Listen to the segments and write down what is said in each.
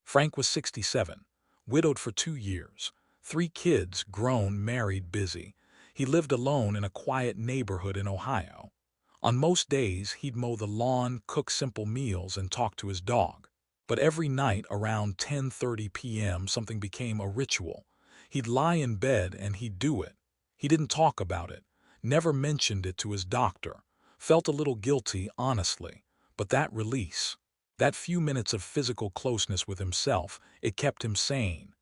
Frank was 67, widowed for 2 years, 3 kids, grown, married, busy. He lived alone in a quiet neighborhood in Ohio. On most days, he'd mow the lawn, cook simple meals, and talk to his dog. But every night around 10:30 p.m., something became a ritual. He'd lie in bed and he'd do it. He didn't talk about it, never mentioned it to his doctor. Felt a little guilty, honestly, but that release, that few minutes of physical closeness with himself, it kept him sane,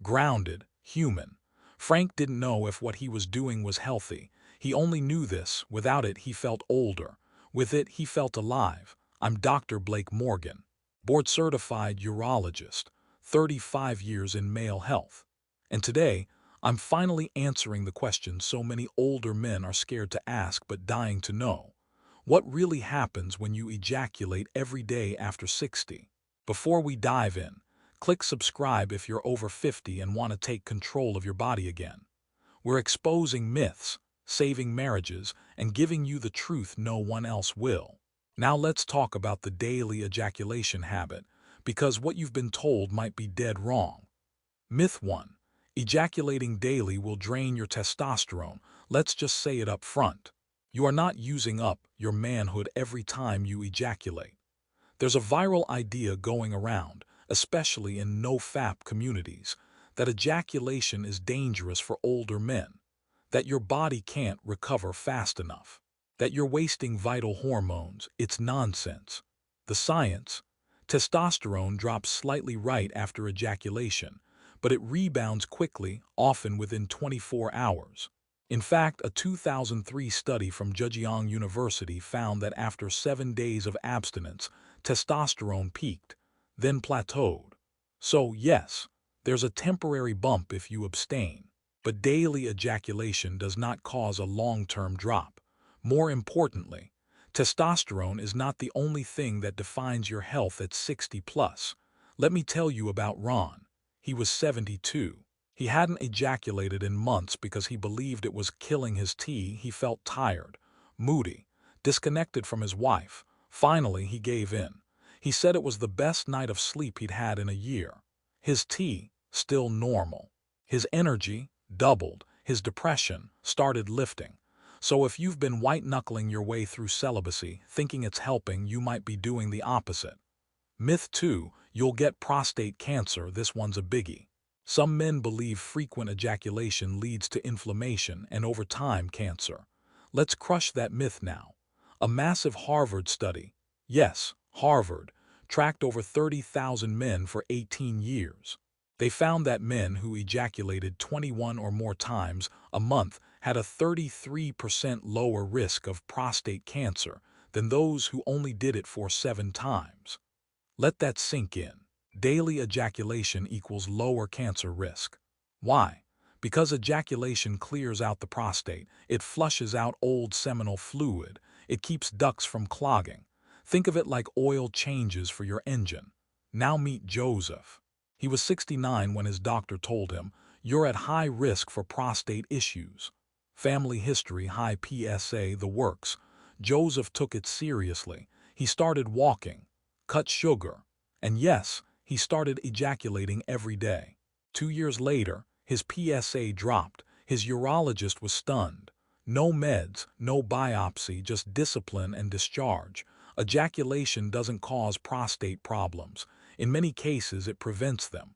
grounded, human. Frank didn't know if what he was doing was healthy. He only knew this. Without it, he felt older. With it, he felt alive. I'm Dr. Blake Morgan, board-certified urologist, 35 years in male health. And today, I'm finally answering the question so many older men are scared to ask but dying to know. What really happens when you ejaculate every day after 60? Before we dive in, click subscribe if you're over 50 and want to take control of your body again. We're exposing myths, saving marriages, and giving you the truth no one else will. Now let's talk about the daily ejaculation habit, because what you've been told might be dead wrong. Myth 1. Ejaculating daily will drain your testosterone. Let's just say it up front. You are not using up your manhood every time you ejaculate. There's a viral idea going around, especially in no-fap communities, that ejaculation is dangerous for older men, that your body can't recover fast enough, that you're wasting vital hormones. It's nonsense. The science: testosterone drops slightly right after ejaculation, but it rebounds quickly, often within 24 hours. In fact, a 2003 study from Zhejiang University found that after 7 days of abstinence, testosterone peaked, then plateaued. So yes, there's a temporary bump if you abstain, but daily ejaculation does not cause a long-term drop. More importantly, testosterone is not the only thing that defines your health at 60 plus. Let me tell you about Ron. He was 72. He hadn't ejaculated in months because he believed it was killing his tea. He felt tired, moody, disconnected from his wife. Finally, he gave in. He said it was the best night of sleep he'd had in a year. His tea, still normal. His energy doubled. His depression started lifting. So if you've been white-knuckling your way through celibacy, thinking it's helping, you might be doing the opposite. Myth 2. You'll get prostate cancer. This one's a biggie. Some men believe frequent ejaculation leads to inflammation and, over time, cancer. Let's crush that myth now. A massive Harvard study, yes, Harvard, tracked over 30,000 men for 18 years. They found that men who ejaculated 21 or more times a month had a 33% lower risk of prostate cancer than those who only did it for 7 times. Let that sink in. Daily ejaculation equals lower cancer risk. Why? Because ejaculation clears out the prostate, it flushes out old seminal fluid, it keeps ducts from clogging. Think of it like oil changes for your engine. Now meet Joseph. He was 69 when his doctor told him, "You're at high risk for prostate issues." Family history, high PSA, the works. Joseph took it seriously. He started walking, cut sugar, and yes, he started ejaculating every day. 2 years later, his PSA dropped. His urologist was stunned. No meds, no biopsy, just discipline and discharge. Ejaculation doesn't cause prostate problems. In many cases, it prevents them.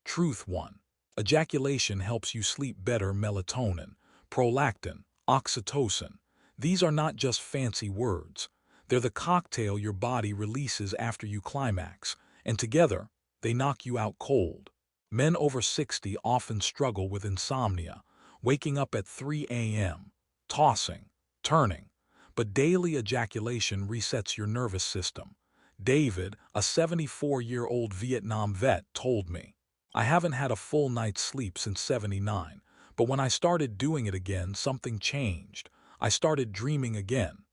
Truth 1. Ejaculation helps you sleep better. Melatonin, prolactin, oxytocin. These are not just fancy words. They're the cocktail your body releases after you climax, and together, they knock you out cold. Men over 60 often struggle with insomnia, waking up at 3 a.m., tossing, turning. But daily ejaculation resets your nervous system. David, a 74-year-old Vietnam vet, told me, "I haven't had a full night's sleep since '79, but when I started doing it again, something changed. I started dreaming again."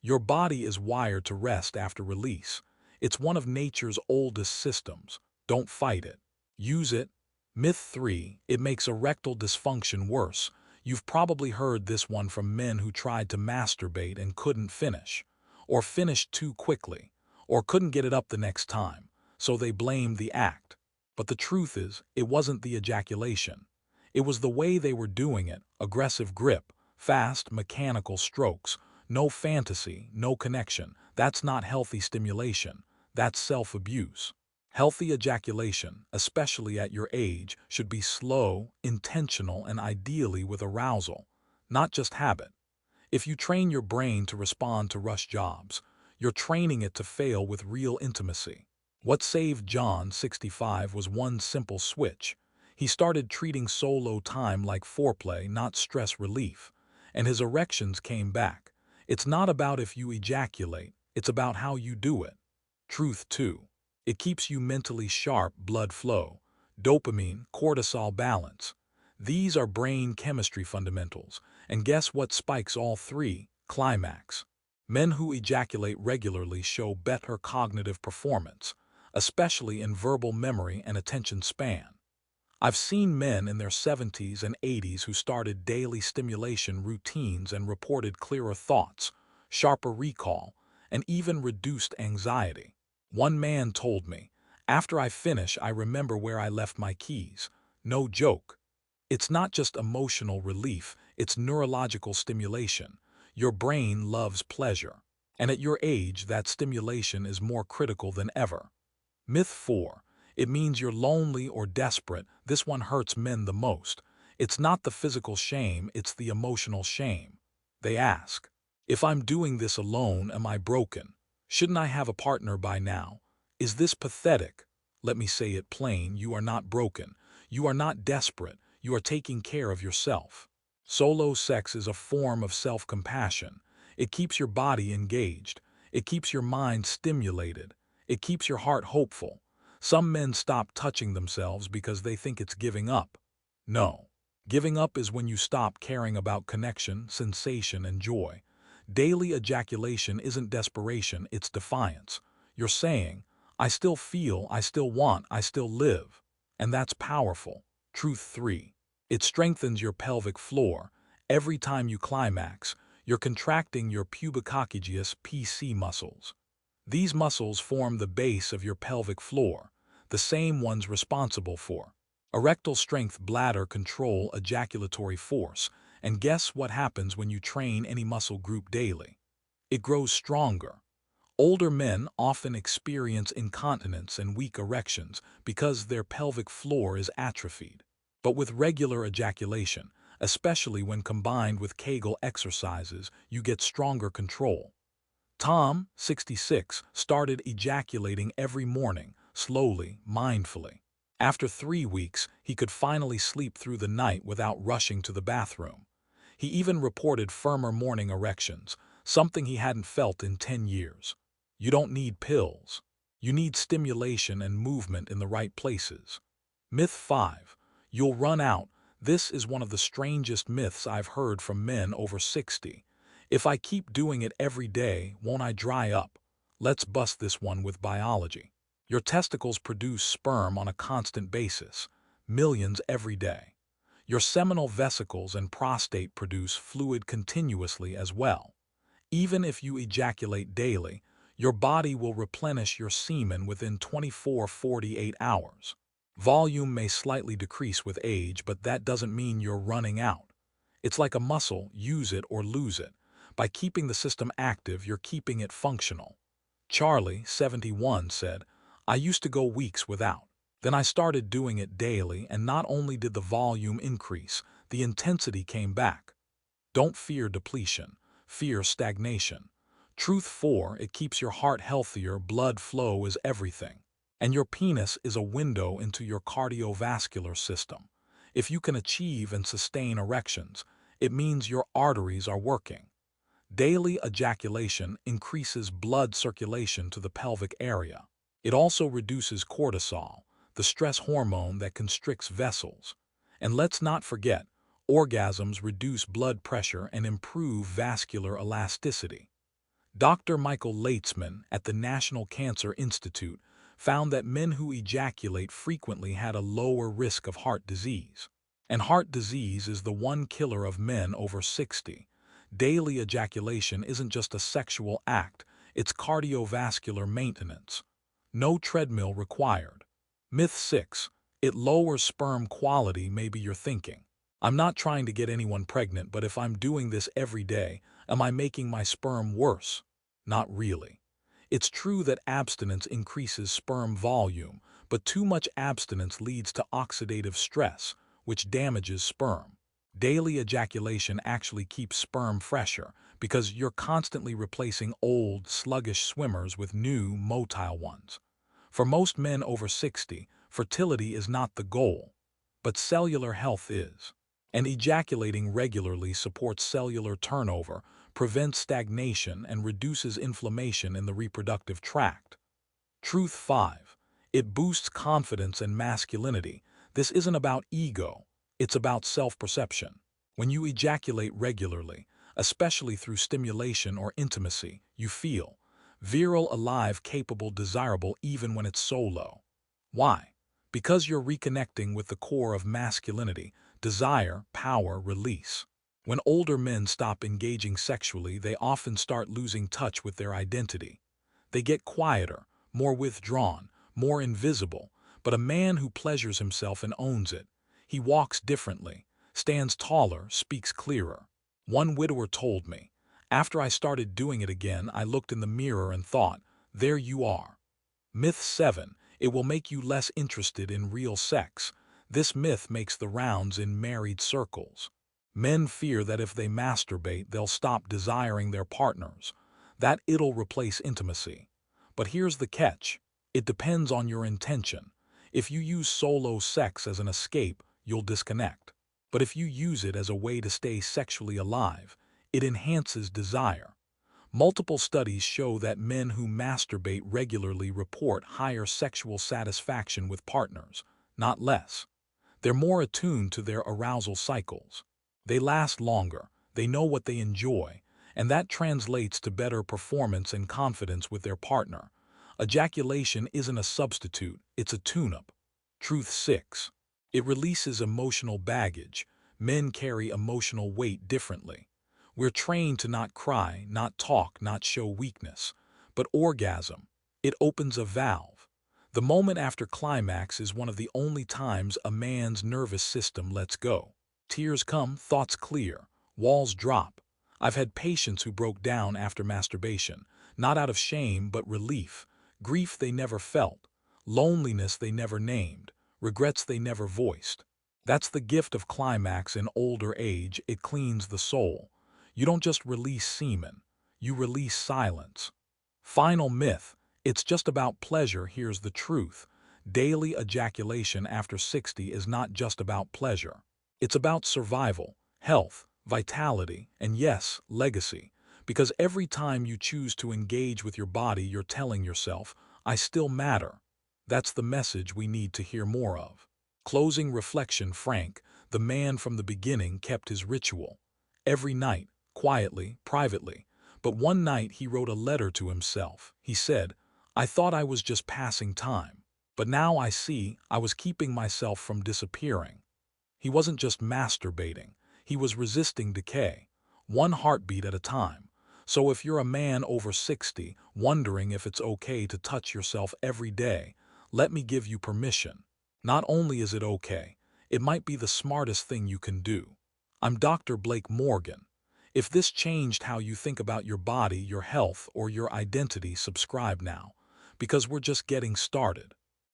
Your body is wired to rest after release. It's one of nature's oldest systems. Don't fight it. Use it. Myth 3. It makes erectile dysfunction worse. You've probably heard this one from men who tried to masturbate and couldn't finish, or finished too quickly, or couldn't get it up the next time, so they blamed the act. But the truth is, it wasn't the ejaculation. It was the way they were doing it: aggressive grip, fast, mechanical strokes, no fantasy, no connection. That's not healthy stimulation. That's self-abuse. Healthy ejaculation, especially at your age, should be slow, intentional, and ideally with arousal, not just habit. If you train your brain to respond to rush jobs, you're training it to fail with real intimacy. What saved John, 65, was one simple switch. He started treating solo time like foreplay, not stress relief, and his erections came back. It's not about if you ejaculate, it's about how you do it. Truth 2. It keeps you mentally sharp: blood flow, dopamine, cortisol balance. These are brain chemistry fundamentals, and guess what spikes all three? Climax. Men who ejaculate regularly show better cognitive performance, especially in verbal memory and attention span. I've seen men in their 70s and 80s who started daily stimulation routines and reported clearer thoughts, sharper recall, and even reduced anxiety. One man told me, "After I finish, I remember where I left my keys." No joke. It's not just emotional relief, it's neurological stimulation. Your brain loves pleasure. And at your age, that stimulation is more critical than ever. Myth 4. It means you're lonely or desperate. This one hurts men the most. It's not the physical shame, it's the emotional shame. They ask, "If I'm doing this alone, am I broken? Shouldn't I have a partner by now? Is this pathetic?" Let me say it plain: you are not broken. You are not desperate. You are taking care of yourself. Solo sex is a form of self-compassion. It keeps your body engaged. It keeps your mind stimulated. It keeps your heart hopeful. Some men stop touching themselves because they think it's giving up. No. Giving up is when you stop caring about connection, sensation, and joy. Daily ejaculation isn't desperation, it's defiance. You're saying, "I still feel, I still want, I still live." And that's powerful. Truth 3. It strengthens your pelvic floor. Every time you climax, you're contracting your pubicoccygis (PC) muscles. These muscles form the base of your pelvic floor, the same ones responsible for erectile strength, bladder control, ejaculatory force. And guess what happens when you train any muscle group daily? It grows stronger. Older men often experience incontinence and weak erections because their pelvic floor is atrophied. But with regular ejaculation, especially when combined with Kegel exercises, you get stronger control. Tom, 66, started ejaculating every morning, slowly, mindfully. After 3 weeks, he could finally sleep through the night without rushing to the bathroom. He even reported firmer morning erections, something he hadn't felt in 10 years. You don't need pills. You need stimulation and movement in the right places. Myth 5. You'll run out. This is one of the strangest myths I've heard from men over 60. If I keep doing it every day, won't I dry up? Let's bust this one with biology. Your testicles produce sperm on a constant basis, millions every day. Your seminal vesicles and prostate produce fluid continuously as well. Even if you ejaculate daily, your body will replenish your semen within 24-48 hours. Volume may slightly decrease with age, but that doesn't mean you're running out. It's like a muscle: use it or lose it. By keeping the system active, you're keeping it functional. Charlie, 71, said, "I used to go weeks without. Then I started doing it daily, and not only did the volume increase, the intensity came back." Don't fear depletion. Fear stagnation. Truth 4. It keeps your heart healthier. Blood flow is everything. And your penis is a window into your cardiovascular system. If you can achieve and sustain erections, it means your arteries are working. Daily ejaculation increases blood circulation to the pelvic area. It also reduces cortisol, the stress hormone that constricts vessels. And let's not forget, orgasms reduce blood pressure and improve vascular elasticity. Dr. Michael Leitzman at the National Cancer Institute found that men who ejaculate frequently had a lower risk of heart disease. And heart disease is the one killer of men over 60. Daily ejaculation isn't just a sexual act, it's cardiovascular maintenance. No treadmill required. Myth 6. It lowers sperm quality. Maybe you're thinking, I'm not trying to get anyone pregnant, but if I'm doing this every day, am I making my sperm worse? Not really. It's true that abstinence increases sperm volume, but too much abstinence leads to oxidative stress, which damages sperm. Daily ejaculation actually keeps sperm fresher because you're constantly replacing old, sluggish swimmers with new, motile ones. For most men over 60, fertility is not the goal, but cellular health is. And ejaculating regularly supports cellular turnover, prevents stagnation, and reduces inflammation in the reproductive tract. Truth 5. It boosts confidence and masculinity. This isn't about ego, it's about self-perception. When you ejaculate regularly, especially through stimulation or intimacy, you feel virile, alive, capable, desirable even when it's solo. Why? Because you're reconnecting with the core of masculinity, desire, power, release. When older men stop engaging sexually, they often start losing touch with their identity. They get quieter, more withdrawn, more invisible, but a man who pleasures himself and owns it. He walks differently, stands taller, speaks clearer. One widower told me, after I started doing it again, I looked in the mirror and thought, there you are. Myth 7. It will make you less interested in real sex. This myth makes the rounds in married circles. Men fear that if they masturbate, they'll stop desiring their partners, that it'll replace intimacy. But here's the catch. It depends on your intention. If you use solo sex as an escape, you'll disconnect. But if you use it as a way to stay sexually alive, it enhances desire. Multiple studies show that men who masturbate regularly report higher sexual satisfaction with partners, not less. They're more attuned to their arousal cycles. They last longer, they know what they enjoy, and that translates to better performance and confidence with their partner. Ejaculation isn't a substitute, it's a tune-up. Truth 6. It releases emotional baggage. Men carry emotional weight differently. We're trained to not cry, not talk, not show weakness. But orgasm, it opens a valve. The moment after climax is one of the only times a man's nervous system lets go. Tears come, thoughts clear, walls drop. I've had patients who broke down after masturbation, not out of shame but relief, grief they never felt, loneliness they never named, regrets they never voiced. That's the gift of climax in older age. It cleans the soul. You don't just release semen, you release silence. Final myth, it's just about pleasure. Here's the truth. Daily ejaculation after 60 is not just about pleasure. It's about survival, health, vitality, and yes, legacy. Because every time you choose to engage with your body, you're telling yourself, I still matter. That's the message we need to hear more of. Closing reflection. Frank, the man from the beginning, kept his ritual. Every night, quietly, privately. But one night he wrote a letter to himself. He said, I thought I was just passing time. But now I see I was keeping myself from disappearing. He wasn't just masturbating. He was resisting decay, one heartbeat at a time. So if you're a man over 60, wondering if it's okay to touch yourself every day, let me give you permission. Not only is it okay, it might be the smartest thing you can do. I'm Dr. Blake Morgan. If this changed how you think about your body, your health, or your identity, subscribe now, because we're just getting started.